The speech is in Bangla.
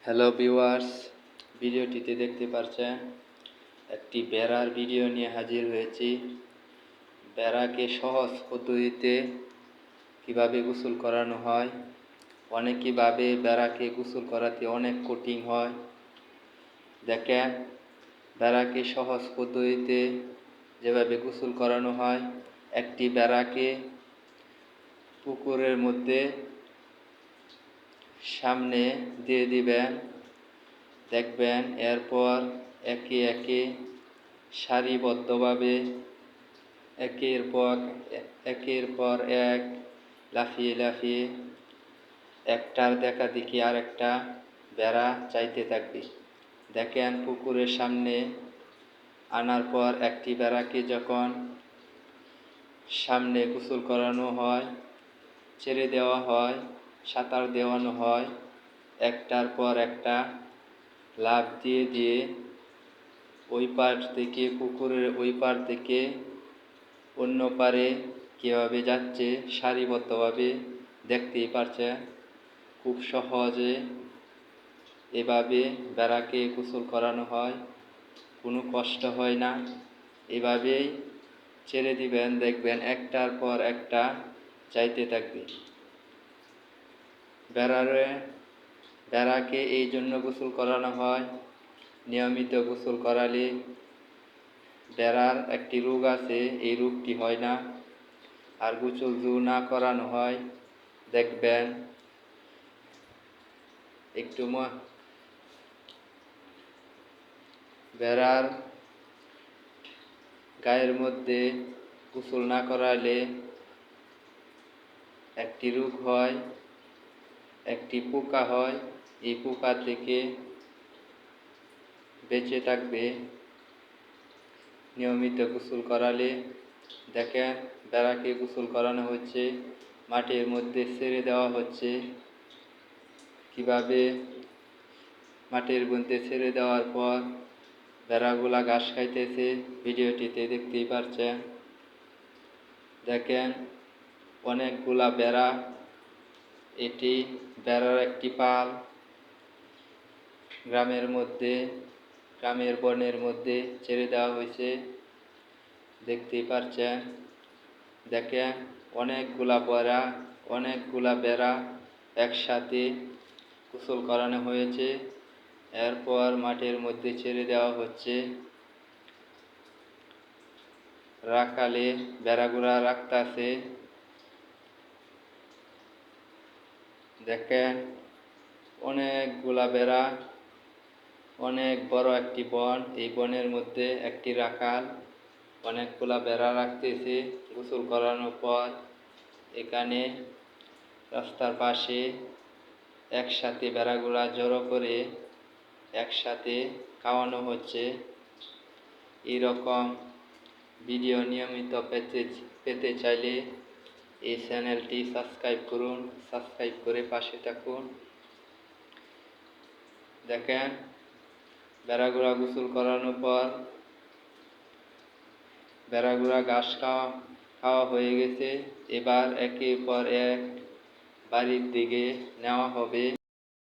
হ্যালো ভিউয়ার্স, ভিডিওটিতে দেখতে পাচ্ছেন একটি বেড়ার ভিডিও নিয়ে হাজির হয়েছি। বেড়াকে সহজ পদ্ধতিতে কিভাবে গোসল করানো হয়। অনেকেই ভাবে বেড়াকে গোসল করাতে অনেক কঠিন হয়। দেখেন, বেড়াকে সহজ পদ্ধতিতে যেভাবে গোসল করানো হয়, একটি বেড়াকে পুকুরের মধ্যে সামনে দিয়ে দিবেন। দেখবেন এরপর একে একে সারিবদ্ধভাবে একের পর এক লাফিয়ে লাফিয়ে একটার দেখা দেখি আরেকটা বেড়া চাইতে থাকবে। দেখেন, পুকুরের সামনে আনার পর একটি বেড়াকে যখন সামনে গোসল করানো হয়, ছেড়ে দেওয়া হয়, সাঁতার দেওয়ানো হয়, একটার পর একটা লাফ দিয়ে দিয়ে ওই পার থেকে, পুকুরের ওই পার থেকে অন্য পারে কীভাবে যাচ্ছে সারিবদ্ধভাবে দেখতেই পারছেন। খুব সহজে এভাবে বেড়াকে গোসল করানো হয়, কোনো কষ্ট হয় না। এভাবেই ছেড়ে দিবেন, দেখবেন একটার পর একটা চাইতে থাকবে। বেড়াকে এই জন্য গোসল করানো হয়, নিয়মিত গোসল করালে বেড়ার একটি রোগ আছে, এই রোগটি হয় না। আর গোসল যদি না করানো হয়, দেখবেন একটু বেড়ার গায়ের মধ্যে গোসল না করালে একটি রোগ হয়, একটি পোকা হয়। এই পোকা থেকে বেঁচে থাকবে নিয়মিত গোসল করালে। দেখেন, বেড়াকে গোসল করানো হচ্ছে, মাটির মধ্যে ছেড়ে দেওয়া হচ্ছে। কিভাবে মাটির মধ্যে ছেড়ে দেওয়ার পর বেড়াগুলা ঘাস খাইতেছে, ভিডিওটিতে দেখতেই পাচ্ছেন। দেখেন, অনেকগুলা বেড়া, এটি বেড়ার একটি পাল গ্রামের বনের মধ্যে ছেড়ে দেওয়া হয়েছে, দেখতেই পাচ্ছেন। দেখেন, অনেকগুলা বেড়া একসাথে গোসল করানো হয়েছে, এরপর মাটির মধ্যে ছেড়ে দেওয়া হচ্ছে। রাখালে বেড়াগুলা রাখতেছে। দেখেন, অনেকগুলা বেড়া, অনেক বড় একটি বন। এই বনের মধ্যে একটি রাখাল অনেকগুলা বেড়া রাখতেছে গোসল করানোর পর। এখানে রাস্তার পাশে একসাথে বেড়াগুলা জড়ো করে একসাথে খাওয়ানো হচ্ছে। এরকম ভিডিও নিয়মিত পেতে চাইলে এই চ্যানেলটি সাবস্ক্রাইব করুন, সাবস্ক্রাইব করে পাশে থাকুন। দেখেন, বেড়াগুলা গোসল করানোর পর বেড়াগুলা ঘাস খাওয়া হয়ে গেছে। এবার একের পর এক বাড়ির দিকে নেওয়া হবে।